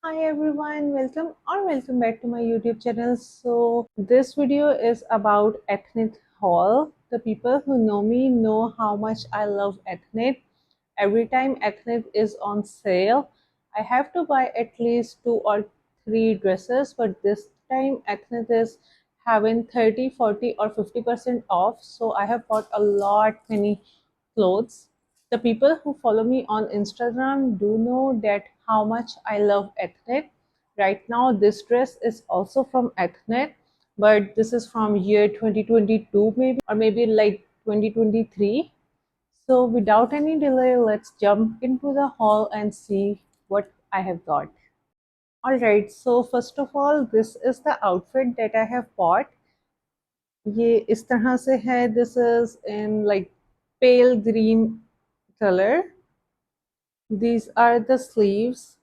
Hi everyone, welcome back to my YouTube channel. So this video is about ethnic haul. The people who know me know how much I love ethnic. Every time ethnic is on sale, I have to buy at least two or three dresses, but this time ethnic is having 30, 40 or 50% off. So I have bought a lot many clothes. The people who follow me on Instagram do know that how much I love ethnic. Right now, this dress is also from ethnic, but this is from year 2022 maybe, or maybe like 2023. So without any delay, let's jump into the haul and see what I have got. Alright, so first of all, this is the outfit that I have bought. ये इस तरह से है. This is in like pale green color. These are the sleeves.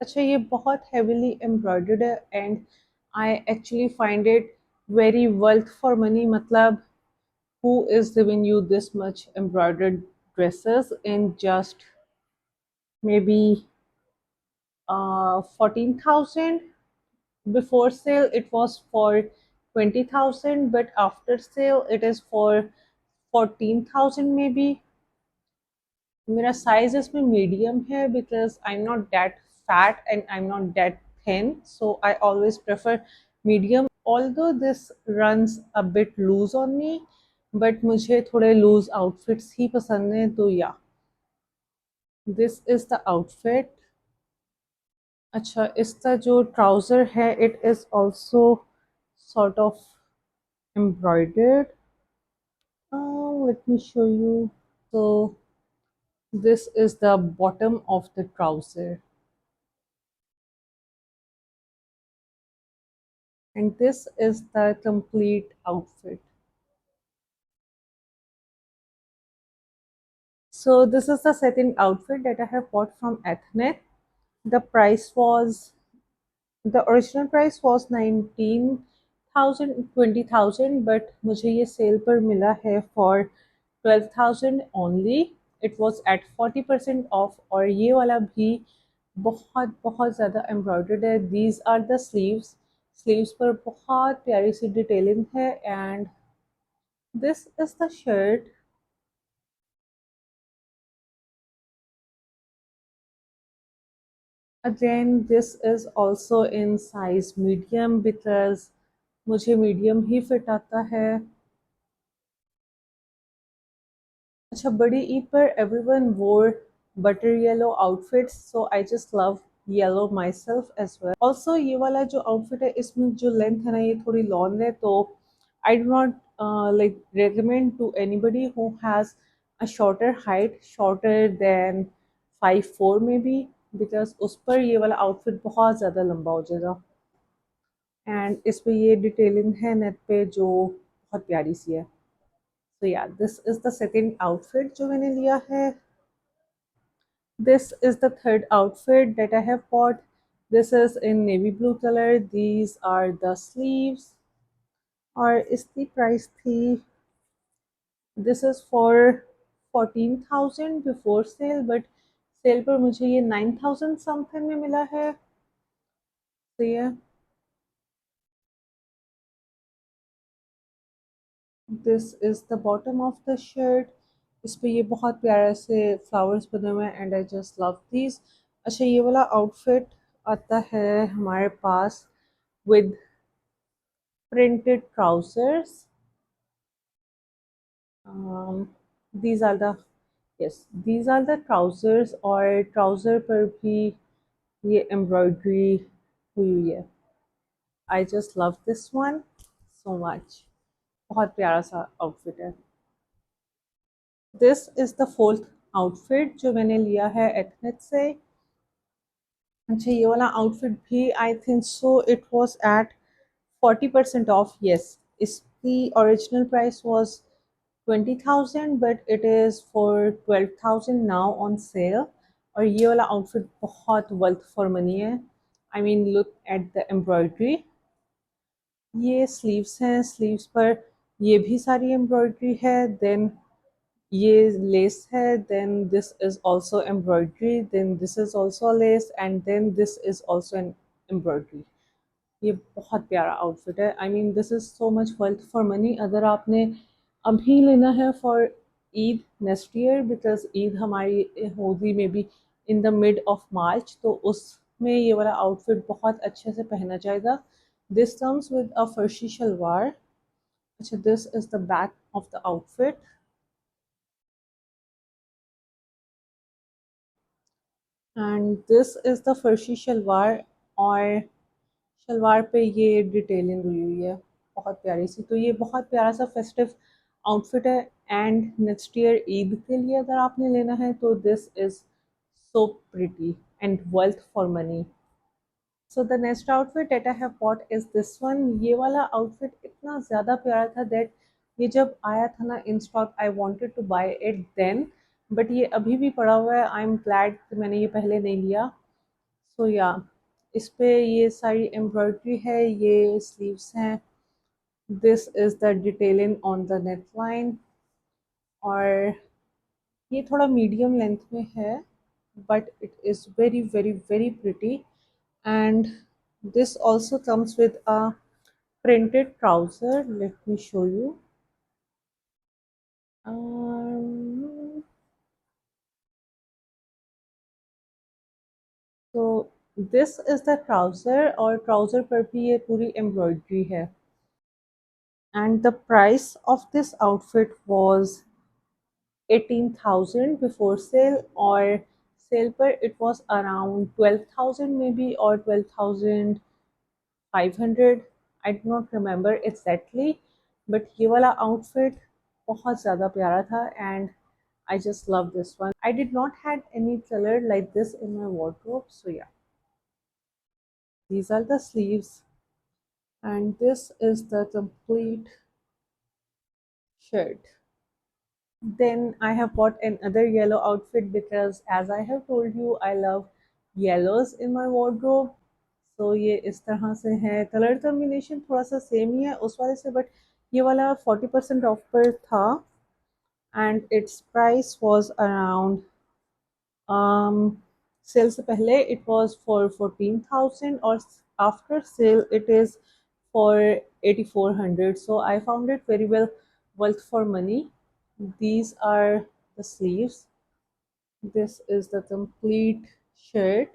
अच्छा, ये बहुत heavily embroidered है and I actually find it very worth for money. मतलब who is giving you this much embroidered dresses in just maybe 14,000? Before sale it was for 20,000, but after sale it is for 14,000 maybe. मेरा size इसमें medium है because I'm not that fat and I'm not that thin, so I always prefer medium. Although this runs a bit loose on me, but मुझे थोड़े loose outfits ही पसंद हैं, तो yeah, this is the outfit. अच्छा, इसका जो trouser है it is also sort of embroidered. Let me show you. So this is the bottom of the trouser, and this is the complete outfit. So this is the second outfit that I have bought from Ethnic. The price was, the original price was 19,000, 20,000, but मुझे ये sale पर मिला है for 12,000 only. It was at 40% off और ये वाला भी बहुत बहुत ज़्यादा embroidered है. These are the sleeves. Sleeves पर बहुत प्यारी सी detailing है, and this is the shirt. Again, this is also in size medium because मुझे medium ही fit आता है. अच्छा, बड़ी ईद पर everyone wore butter yellow outfits, so I just love yellow myself as well. Also ये वाला जो outfit है इसमें जो length है ना ये थोड़ी long है, तो I do not like recommend to anybody who has a shorter height, shorter than 5'4" maybe, because उस पर ये वाला outfit बहुत ज़्यादा लंबा हो जाएगा. एंड इस पे ये डिटेलिंग है नेट पे जो बहुत प्यारी सी है. So yeah, this is the second outfit जो मैंने लिया है. This is the third outfit that I have bought. This is in navy blue color. These are the sleeves. और इसकी प्राइस थी, this is for 14,000 before sale, but cell पर मुझे ये 9,000 something में मिला है. So yeah, this is the bottom of the shirt. इस पे ये बहुत प्यारे से फ्लावर्स बने हुए हैं and I just love these. अच्छा, ये वाला आउटफिट आता है हमारे पास with printed trousers. These are the, yes, these are the trousers, और ट्राउज़र पर भी ये एम्ब्रॉयडरी हुई हुई है. I just love this one so much. बहुत प्यारा सा आउटफिट है. This is the fourth outfit जो मैंने लिया है एथनिक से. अच्छा, ये वाला आउटफिट भी I think so it was at 40% off. Yes, इसकी original price was 20,000, but it is for 12,000 now on sale. और ये वाला आउटफिट बहुत वर्थ फॉर मनी है. I mean look at the embroidery. ये स्लीव्स हैं, स्लीव्स पर ये भी सारी एम्ब्रॉयडरी है. देन ये लेस है, then this is also embroidery, then this is also lace, and then this is also an embroidery. ये बहुत प्यारा आउटफिट है। I mean this is so much worth for money. अगर आपने अभी लेना है for Eid next year, because Eid हमारी होगी maybe in the mid of March, तो उसमें ये वाला आउटफिट बहुत अच्छे से पहना जाएगा। This comes with a farshi shalwar. अच्छा, this is the back of the outfit, and this is the farshi shalwar. और शलवार पे ये डिटेलिंग हुई हुई है बहुत प्यारी सी। तो ये बहुत प्यारा सा फेस्टिव आउटफिट है, एंड नेक्स्ट ईयर ईद के लिए अगर आपने लेना है तो this is so pretty and worth for money. So the next outfit that I have bot is this one. ये वाला आउटफिट इतना ज़्यादा प्यारा था दैट ये जब आया था ना in stock, I wanted to buy it then, but ये अभी भी पड़ा हुआ है। आई एम ग्लैड कि मैंने ये पहले नहीं लिया। सो या, इस पे ये सारी एम्ब्रॉयडरी है, ये स्लीव्स हैं, this is the detailing on the neck line, और ये थोड़ा मीडियम लेंथ में है, but it is very very very pretty. And this also comes with a printed trouser. Let me show you. um, so this is the trouser, और trouser पर भी ये पूरी एम्ब्रॉयडरी है। And the price of this outfit was 18,000 before sale, और cell पर it was around 12,000 maybe, or 12,500, I do not remember exactly, but ये वाला outfit बहुत ज़्यादा प्यारा था, and I just love this one. I did not had any color like this in my wardrobe, so yeah. These are the sleeves, and this is the complete shirt. Then I have bought another yellow outfit because, as I have told you, I love yellows in my wardrobe. So ये इस तरह से है, colour combination थोड़ा सा same ही है उस वाले से, बट ये वाला 40% ऑफ पर था, and its price was around sale से पहले इट वाज फॉर 14,000, और after sale it is for 8,400. So I found it very well worth for money. These are the sleeves. This is the complete shirt,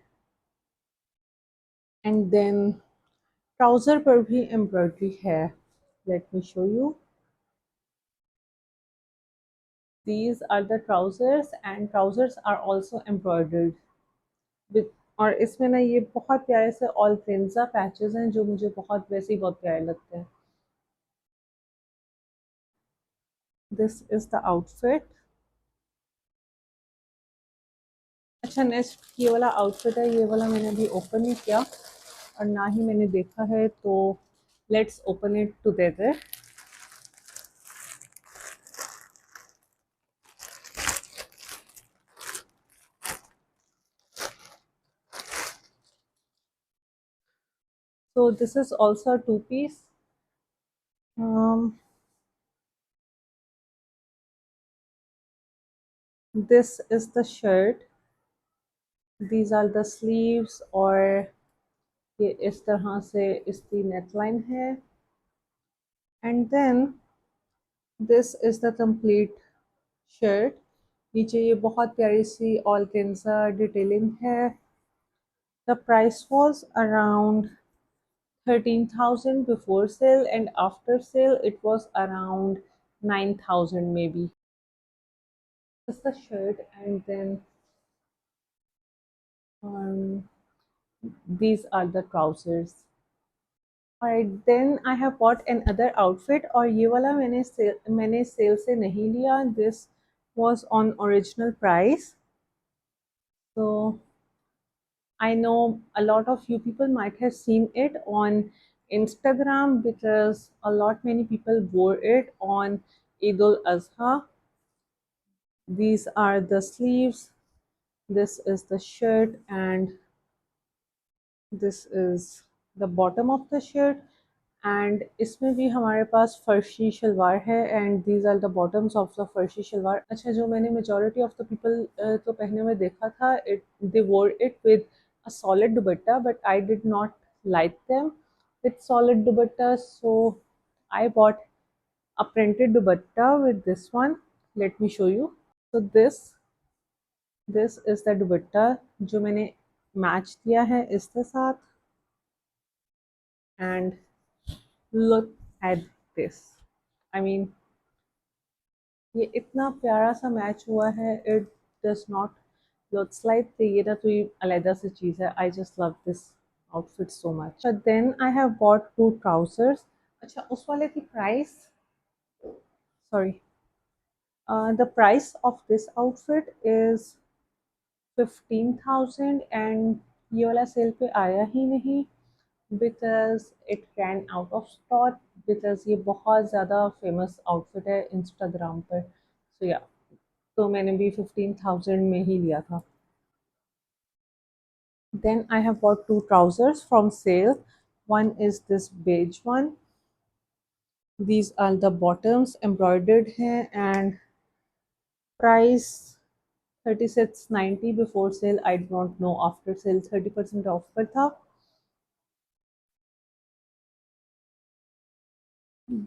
and then trouser पर भी embroidery है. Let me show you. These are the trousers, and trousers are also embroidered with, और इसमें ना ये बहुत प्यारे से ऑर्गेन्जा पैचेस हैं जो मुझे बहुत वैसे ही बहुत प्यारे लगते हैं। This is the outfit. अच्छा, नेक्स्ट ये वाला आउटफिट है। ये वाला मैंने अभी ओपन नहीं किया और ना ही मैंने देखा है, तो let's open it together. So this is also a two piece. This is the shirt. These are the sleeves, और ये इस तरह से इसकी नेकलाइन है, and then this is the complete shirt. नीचे ये बहुत प्यारी सी ऑर्गेन्जा डिटेलिंग है। The price was around 13,000 before sale, and after sale it was around 9,000 maybe. This is the shirt, and then um, these are the trousers. Alright, then I have bought another outfit, और ये वाला मैंने cell से नहीं लिया. This was on original price. So I know a lot of you people might have seen it on Instagram, because a lot many people wore it on Eid al-Azha. These are the sleeves, this is the shirt, and this is the bottom of the shirt. And इसमें भी हमारे पास फर्शी शलवार है and these are the bottoms of the farshi shalwar. अच्छा, जो मैंने majority of the people तो पहने हुए देखा था, इट दे वोर it with a solid dupatta, but I did not like them with solid dupatta, so I bought a printed dupatta with this one. Let me show you. So this is the dupatta जो मैंने match किया है इसके साथ, and look at this. I mean, ये इतना प्यारा सा मैच हुआ है, it does not looks like ये ना कोई अलग सी चीज़ है. I just love this outfit so much. But then I have bought two trousers. अच्छा, उस वाले की price, sorry, the price of this outfit is 15,000 and ये वाला सेल पे आया ही नहीं because it ran out of stock, because ये बहुत ज़्यादा फेमस आउटफिट है इंस्टाग्राम पर, सो या, तो मैंने भी 15,000 में ही लिया था। Then I have bought two trousers from sale, one is this beige one, these are the bottoms embroidered हैं and price 3690 before sale, I don't know after sale 30% of पर था।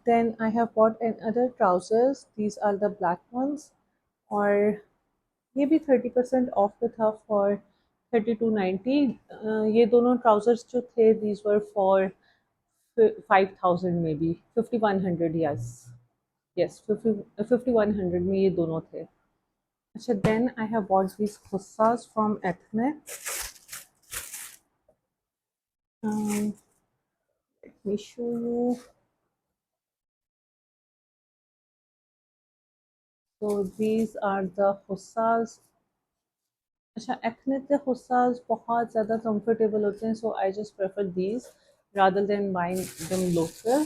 Then I have bought another trousers, these are the black ones, और ये भी 30% of पे था for 3290। ये दोनों ट्राउजर्स जो थे these were for 5000 में भी 5100, yes 5100 में ये दोनों थे। अच्छा, then I have bought these hussas from Ethnic. Let me show you. So these are the hussas. अच्छा, एथनिक के हुस्सास बहुत ज़्यादा कंफर्टेबल होते हैं, so I just prefer these rather than buying them local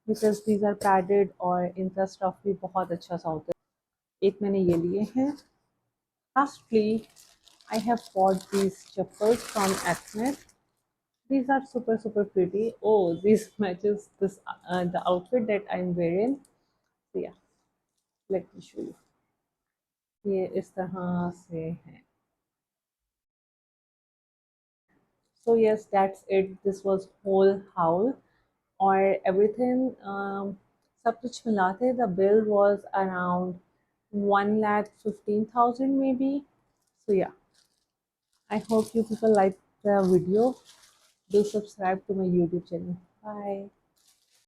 because these are padded और इनका stuff भी बहुत अच्छा सा होता है। एक मैंने ये लिए हैं। Lastly I have bot these chappals from ethnic, these are super super pretty. Oh, this matches this the outfit that I'm wearing, so yeah, let me show you. ये इस तरह से है। So yes, that's it. This was whole haul or everything. सब कुछ मिला के the bill was around 1,15,000 maybe. So yeah, I hope you people like the video. Do subscribe to my YouTube channel. Bye.